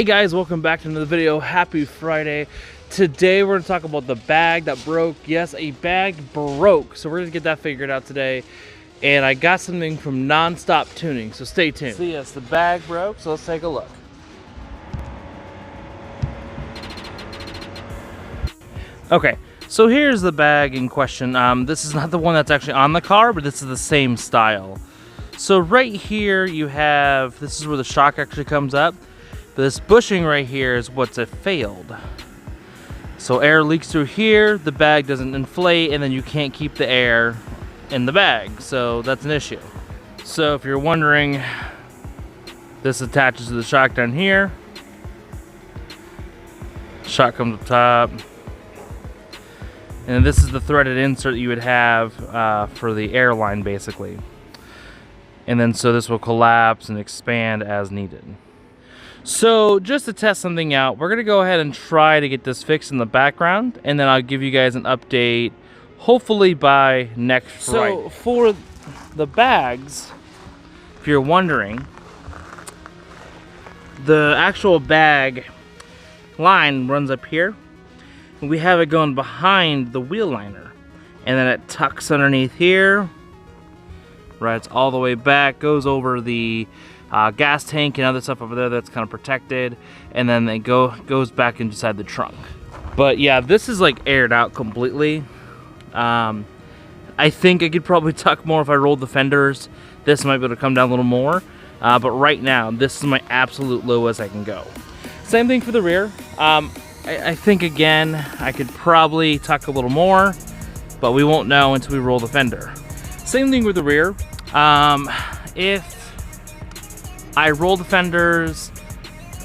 guys, welcome back to another video. Happy Friday. Today we're going to talk about the bag that broke. Yes, a bag broke, so we're going to get that figured out today. And I got something from Non-Stop Tuning, so stay tuned. So yes, the bag broke, so let's take a look. Okay, so here's the bag in question. This is not the one that's actually on the car, but this is the same style. So right here you have, this is where the shock actually comes up. But this bushing right here is what's failed. So air leaks through here, the bag doesn't inflate, and then you can't keep the air in the bag. So that's an issue. So if you're wondering, this attaches to the shock down here. Shock comes up top. And this is the threaded insert you would have for the airline, basically. And then so this will collapse and expand as needed. So just to test something out, we're gonna go ahead and try to get this fixed in the background, and then I'll give you guys an update hopefully by next Friday. So for the bags, if you're wondering, the actual bag line runs up here. We have it going behind the wheel liner, and then it tucks underneath here, rides all the way back, goes over the gas tank and other stuff over there that's kind of protected, and then it goes back inside the trunk. But yeah, this is like aired out completely. I think I could probably tuck more if I rolled the fenders. This might be able to come down a little more, but right now this is my absolute lowest I can go. Same thing for the rear. I think again I could probably tuck a little more, but we won't know until we roll the fender. Same thing with the rear. If I roll the fenders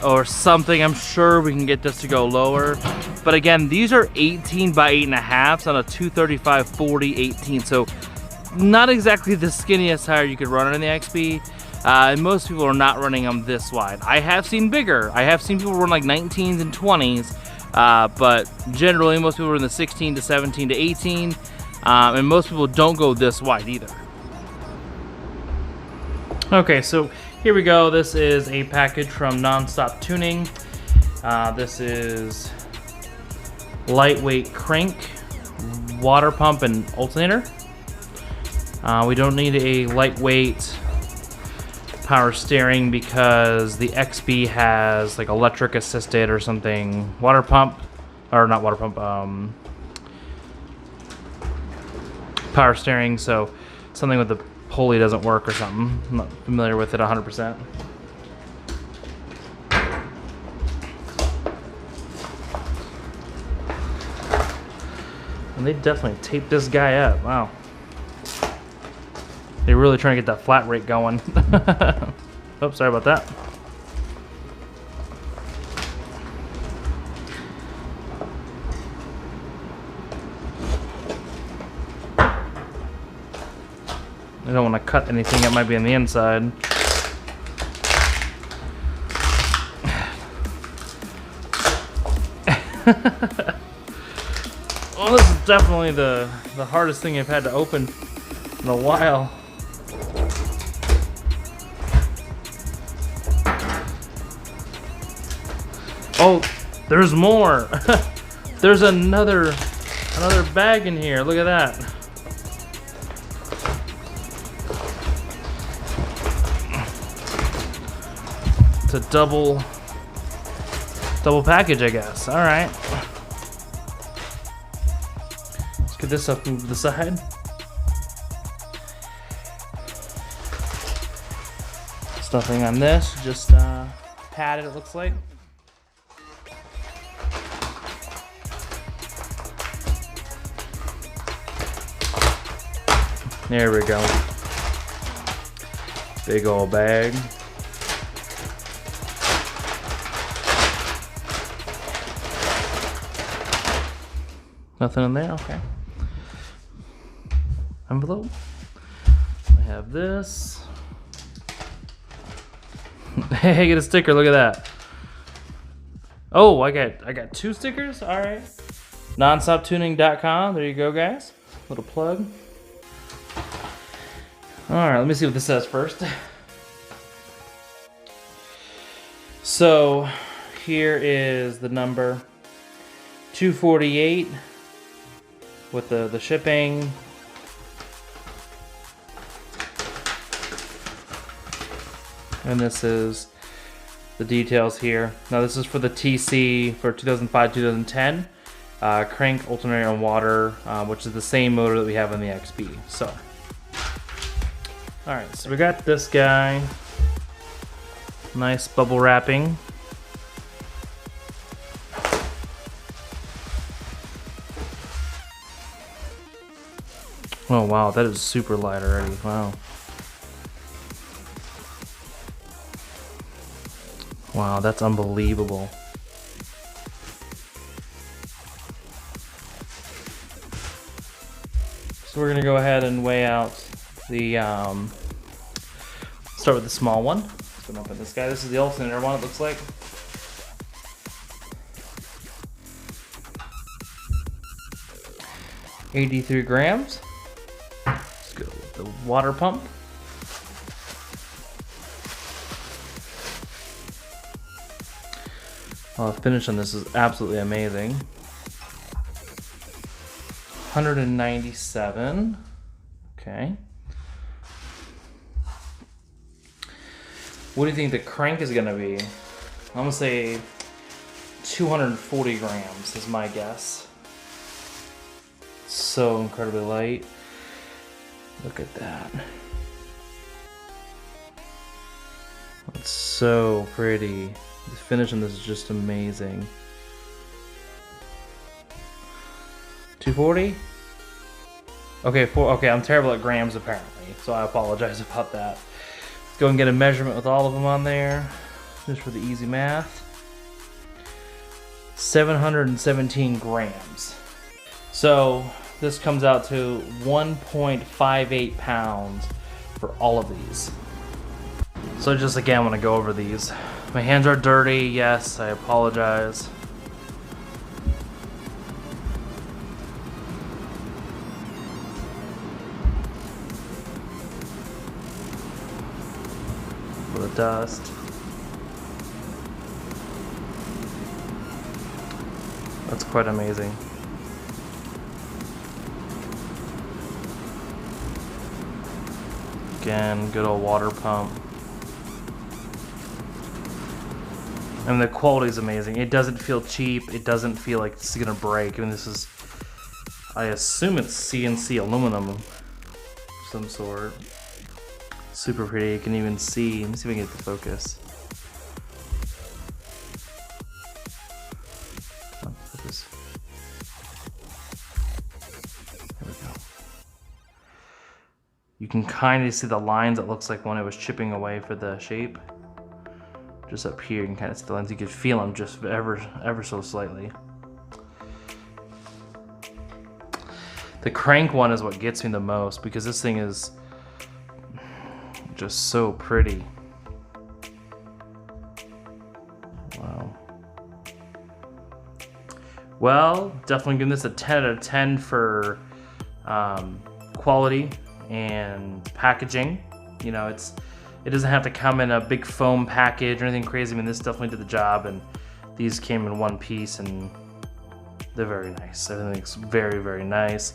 or something, I'm sure we can get this to go lower. But again, these are 18 by 8.5 on a 235/40/18, so not exactly the skinniest tire you could run on the XB. And most people are not running them this wide. I have seen bigger. I have seen people run like 19s and 20s, but generally most people are in the 16 to 17 to 18, and most people don't go this wide either. Okay, so here we go. This is a package from Non-Stop Tuning. This is lightweight crank, water pump, and alternator. We don't need a lightweight power steering because the XB has like electric assisted or something. Water pump, or not water pump, power steering, so something with the pulley doesn't work or something. I'm not familiar with it 100%. And they definitely taped this guy up. Wow. They're really trying to get that flat rate going. Oops, sorry about that. I don't want to cut anything that might be on the inside. Well, this is definitely the hardest thing I've had to open in a while. Oh, there's more. There's another bag in here. Look at that. It's a double package, I guess. All right. Let's get this up to the side. There's nothing on this, just padded, it looks like. There we go. Big old bag. Nothing in there? Okay. Envelope. I have this. Hey, get a sticker. Look at that. Oh, I got 2 stickers. All right. nonstoptuning.com. There you go, guys. Little plug. All right, let me see what this says first. So here is the number $248 with the shipping. And this is the details here. Now this is for the TC for 2005-2010. Crank, alternator, and water, which is the same motor that we have in the XB. So, alright, so we got this guy. Nice bubble wrapping. Oh wow, that is super light already. Wow. Wow, that's unbelievable. So we're gonna go ahead and weigh out the, start with the small one. Let's go open this guy. This is the alternator one, it looks like. $83 grams. Let's go with the water pump. The finish on this is absolutely amazing. 197. Okay. What do you think the crank is gonna be? I'm gonna say 240 grams is my guess. So incredibly light. Look at that. It's so pretty. The finish on this is just amazing. 240? Okay, okay, I'm terrible at grams apparently, so I apologize about that. Let's go and get a measurement with all of them on there, just for the easy math. 717 grams. So this comes out to 1.58 pounds for all of these. So just again, I want to go over these. My hands are dirty, yes, I apologize. For the dust. That's quite amazing. Again, good old water pump. And the quality is amazing. It doesn't feel cheap. It doesn't feel like this is gonna break. I mean, this is, I assume it's CNC aluminum of some sort. Super pretty. You can even see. Let me see if I can get the focus. Oh, focus. There we go. You can kind of see the lines. It looks like when it was chipping away for the shape. Just up here, you can kind of see the lines. You can feel them just ever so slightly. The crank one is what gets me the most because this thing is just so pretty. Wow. Well, definitely giving this a 10 out of 10 for quality and packaging. You know, it doesn't have to come in a big foam package or anything crazy. I mean, this definitely did the job, and these came in one piece, and they're very nice. Everything's very, very nice.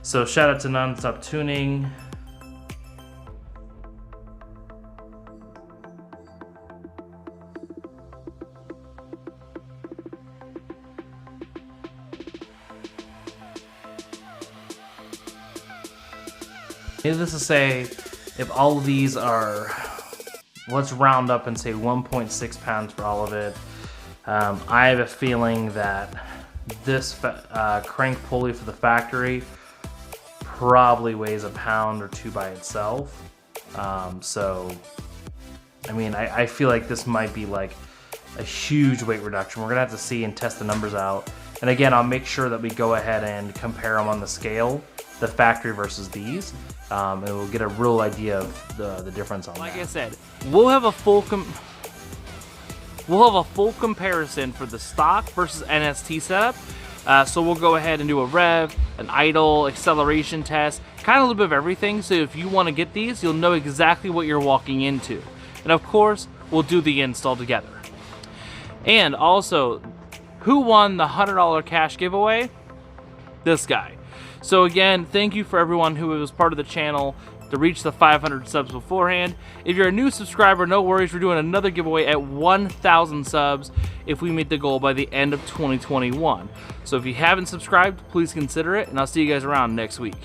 So shout out to Nonstop Tuning. Needless to say, if all of these are, let's round up and say 1.6 pounds for all of it. I have a feeling that this crank pulley for the factory probably weighs a pound or two by itself. So, I mean, I feel like this might be like a huge weight reduction. We're gonna have to see and test the numbers out. And again, I'll make sure that we go ahead and compare them on the scale, the factory versus these. And we'll get a real idea of the difference on that. Like I said, we'll have a full comparison for the stock versus NST setup. So we'll go ahead and do a rev, an idle, acceleration test, kind of a little bit of everything. So if you want to get these, you'll know exactly what you're walking into. And of course, we'll do the install together. And also, who won the $100 cash giveaway? This guy. So again, thank you for everyone who was part of the channel to reach the 500 subs beforehand. If you're a new subscriber, no worries, we're doing another giveaway at 1,000 subs if we meet the goal by the end of 2021. So if you haven't subscribed, please consider it, and I'll see you guys around next week.